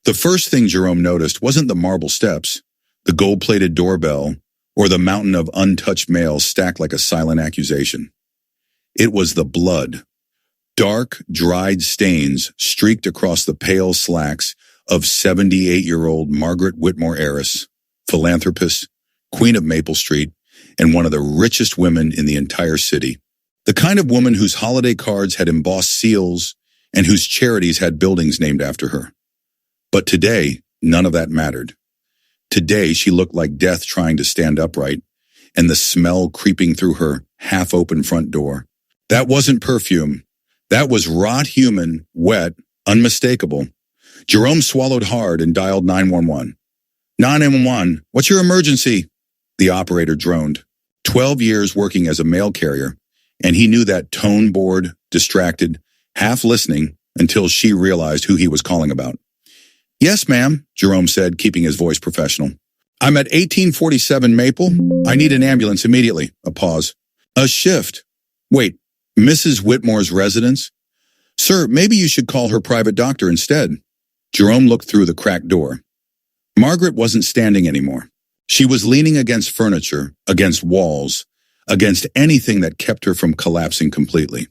The first thing Jerome noticed wasn't the marble steps, the gold-plated doorbell, or the mountain of untouched mail stacked like a silent accusation. It was the blood. Dark, dried stains streaked across the pale slacks of 78-year-old Margaret Whitmore, heiress, philanthropist, queen of Maple Street, and one of the richest women in the entire city. The kind of woman whose holiday cards had embossed seals and whose charities had buildings named after her. But today, none of that mattered. Today, she looked like death trying to stand upright, and the smell creeping through her half-open front door. That wasn't perfume. That was rot human, wet, unmistakable. Jerome swallowed hard and dialed 911. 911, what's your emergency? The operator droned. 12 years working as a mail carrier, and he knew that tone bored, distracted, half listening until she realized who he was calling about. Yes, ma'am, Jerome said, keeping his voice professional. I'm at 1847 Maple. I need an ambulance immediately. A pause. A shift. Wait, Mrs. Whitmore's residence? Sir, maybe you should call her private doctor instead. Jerome looked through the cracked door. Margaret wasn't standing anymore. She was leaning against furniture, against walls, against anything that kept her from collapsing completely.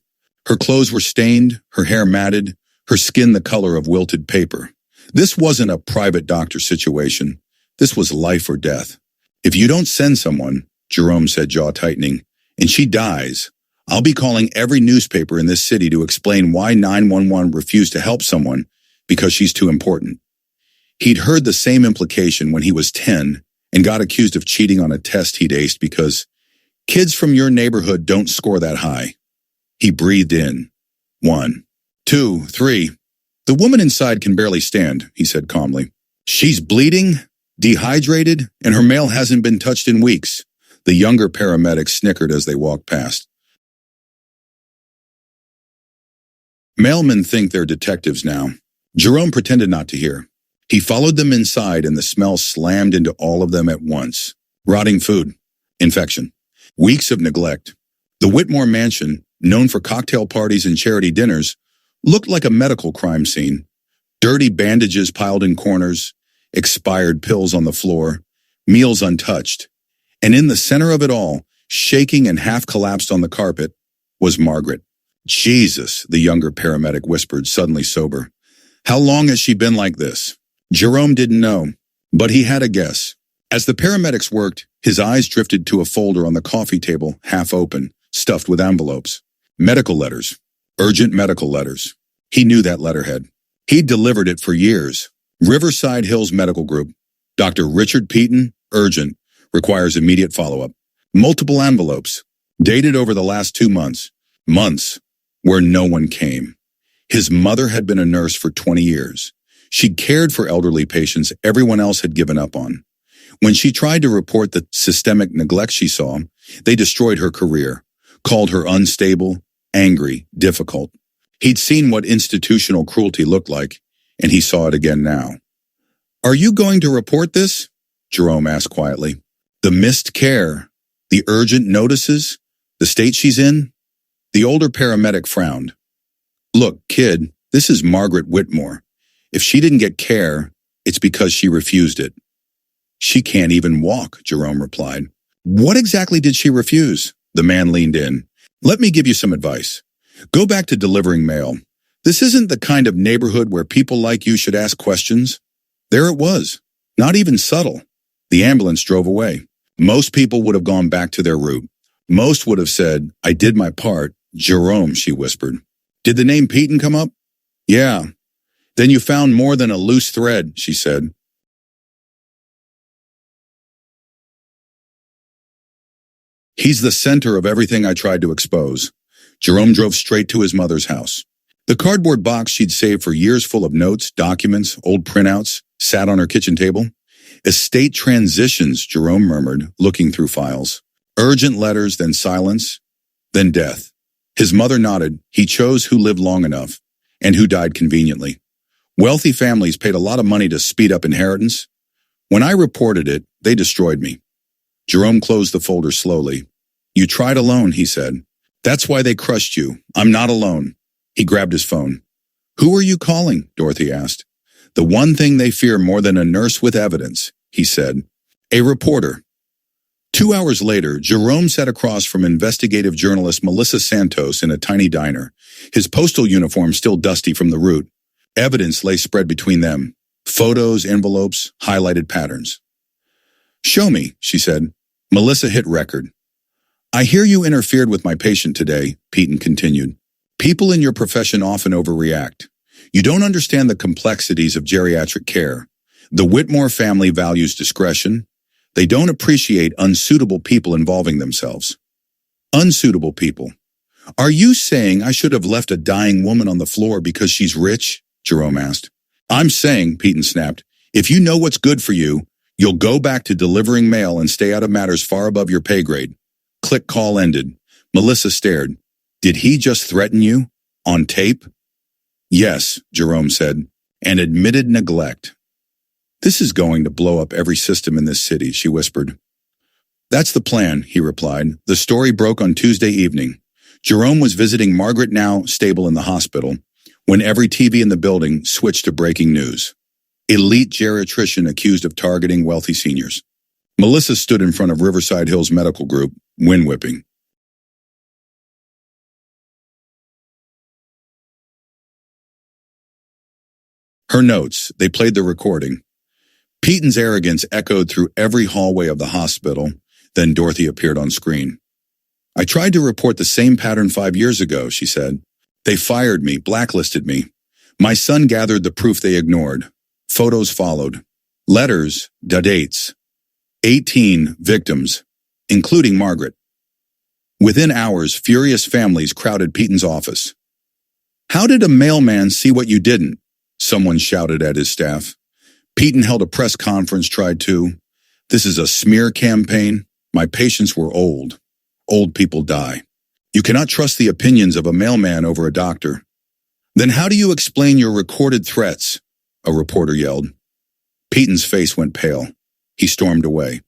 Her clothes were stained, her hair matted, her skin the color of wilted paper. This wasn't a private doctor situation. This was life or death. If you don't send someone, Jerome said, jaw tightening, and she dies, I'll be calling every newspaper in this city to explain why 911 refused to help someone because she's too important. He'd heard the same implication when he was 10 and got accused of cheating on a test he'd aced because kids from your neighborhood don't score that high. He breathed in. 1, 2, 3. The woman inside can barely stand, he said calmly. She's bleeding, dehydrated, and her mail hasn't been touched in weeks. The younger paramedics snickered as they walked past. Mailmen think they're detectives now. Jerome pretended not to hear. He followed them inside and the smell slammed into all of them at once. Rotting food. Infection. Weeks of neglect. The Whitmore mansion, known for cocktail parties and charity dinners, looked like a medical crime scene. Dirty bandages piled in corners, expired pills on the floor, meals untouched. And in the center of it all, shaking and half collapsed on the carpet, was Margaret. Jesus, the younger paramedic whispered, suddenly sober. How long has she been like this? Jerome didn't know, but he had a guess. As the paramedics worked, his eyes drifted to a folder on the coffee table, half open, stuffed with envelopes. Medical letters. Urgent medical letters. He knew that letterhead. He'd delivered it for years. Riverside Hills Medical Group. Dr. Richard Peton, urgent, requires immediate follow-up. Multiple envelopes, dated over the last 2 months. Months, where no one came. His mother had been a nurse for 20 years. She'd cared for elderly patients everyone else had given up on. When she tried to report the systemic neglect she saw, they destroyed her career, called her unstable, angry, difficult. He'd seen what institutional cruelty looked like, and he saw it again now. Are you going to report this? Jerome asked quietly. The missed care, the urgent notices, the state she's in? The older paramedic frowned. Look, kid, this is Margaret Whitmore. If she didn't get care, it's because she refused it. She can't even walk, Jerome replied. What exactly did she refuse? The man leaned in. Let me give you some advice. Go back to delivering mail. This isn't the kind of neighborhood where people like you should ask questions. There it was, not even subtle. The ambulance drove away. Most people would have gone back to their route. Most would have said, I did my part. Jerome, she whispered. Did the name Peton come up? Yeah. Then you found more than a loose thread, she said. He's the center of everything I tried to expose. Jerome drove straight to his mother's house. The cardboard box she'd saved for years full of notes, documents, old printouts, sat on her kitchen table. Estate transitions, Jerome murmured, looking through files. Urgent letters, then silence, then death. His mother nodded. He chose who lived long enough and who died conveniently. Wealthy families paid a lot of money to speed up inheritance. When I reported it, they destroyed me. Jerome closed the folder slowly. You tried alone, he said. That's why they crushed you. I'm not alone. He grabbed his phone. Who are you calling? Dorothy asked. The one thing they fear more than a nurse with evidence, he said. A reporter. 2 hours later, Jerome sat across from investigative journalist Melissa Santos in a tiny diner, his postal uniform still dusty from the route. Evidence lay spread between them. Photos, envelopes, highlighted patterns. Show me, she said. Melissa hit record. I hear you interfered with my patient today, Peton continued. People in your profession often overreact. You don't understand the complexities of geriatric care. The Whitmore family values discretion. They don't appreciate unsuitable people involving themselves. Unsuitable people. Are you saying I should have left a dying woman on the floor because she's rich? Jerome asked. I'm saying, Peton snapped, if you know what's good for you, you'll go back to delivering mail and stay out of matters far above your pay grade. Click call ended. Melissa stared. Did he just threaten you? On tape? Yes, Jerome said, and admitted neglect. This is going to blow up every system in this city, she whispered. That's the plan, he replied. The story broke on Tuesday evening. Jerome was visiting Margaret, now stable in the hospital, when every TV in the building switched to breaking news. Elite geriatrician accused of targeting wealthy seniors. Melissa stood in front of Riverside Hills Medical Group, wind whipping. Her notes, they played the recording. Peton's arrogance echoed through every hallway of the hospital. Then Dorothy appeared on screen. I tried to report the same pattern 5 years ago, she said. They fired me, blacklisted me. My son gathered the proof they ignored. Photos followed. Letters, dates. 18 victims, including Margaret. Within hours, furious families crowded Peton's office. How did a mailman see what you didn't? Someone shouted at his staff. Peton held a press conference, tried to. This is a smear campaign. My patients were old. Old people die. You cannot trust the opinions of a mailman over a doctor. Then how do you explain your recorded threats? A reporter yelled. Peton's face went pale. He stormed away.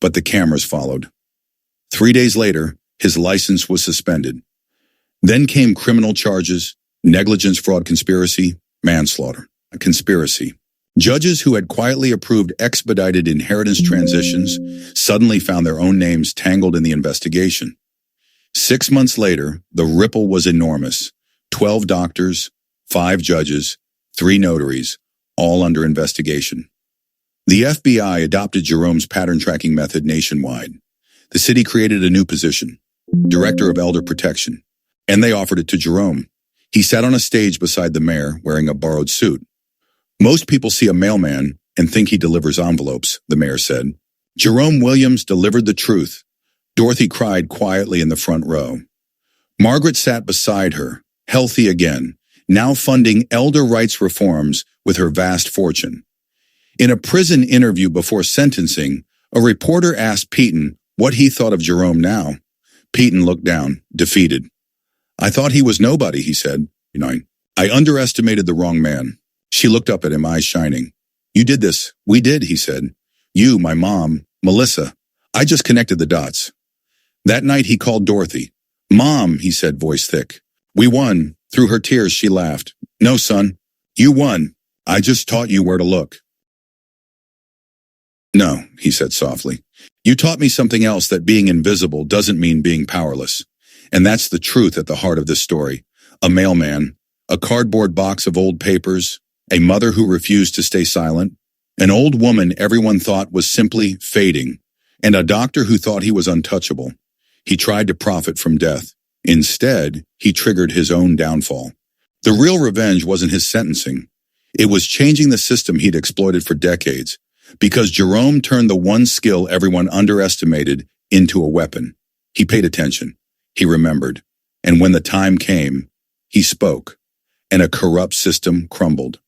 But the cameras followed. 3 days later, his license was suspended. Then came criminal charges, negligence, fraud, conspiracy, manslaughter, a conspiracy. Judges who had quietly approved expedited inheritance transitions suddenly found their own names tangled in the investigation. 6 months later, the ripple was enormous. 12 doctors, 5 judges, 3 notaries, all under investigation. The FBI adopted Jerome's pattern tracking method nationwide. The city created a new position, Director of Elder Protection, and they offered it to Jerome. He sat on a stage beside the mayor wearing a borrowed suit. Most people see a mailman and think he delivers envelopes, the mayor said. Jerome Williams delivered the truth. Dorothy cried quietly in the front row. Margaret sat beside her, healthy again, now funding elder rights reforms with her vast fortune. In a prison interview before sentencing, a reporter asked Peton what he thought of Jerome now. Peton looked down, defeated. I thought he was nobody, he said. I underestimated the wrong man. She looked up at him, eyes shining. You did this. We did, he said. You, my mom, Melissa. I just connected the dots. That night he called Dorothy. Mom, he said, voice thick. We won. Through her tears, she laughed. No, son. You won. I just taught you where to look. No, he said softly. You taught me something else, that being invisible doesn't mean being powerless. And that's the truth at the heart of this story. A mailman, a cardboard box of old papers, a mother who refused to stay silent, an old woman everyone thought was simply fading, and a doctor who thought he was untouchable. He tried to profit from death. Instead, he triggered his own downfall. The real revenge wasn't his sentencing. It was changing the system he'd exploited for decades, because Jerome turned the one skill everyone underestimated into a weapon. He paid attention. He remembered. And when the time came, he spoke, and a corrupt system crumbled.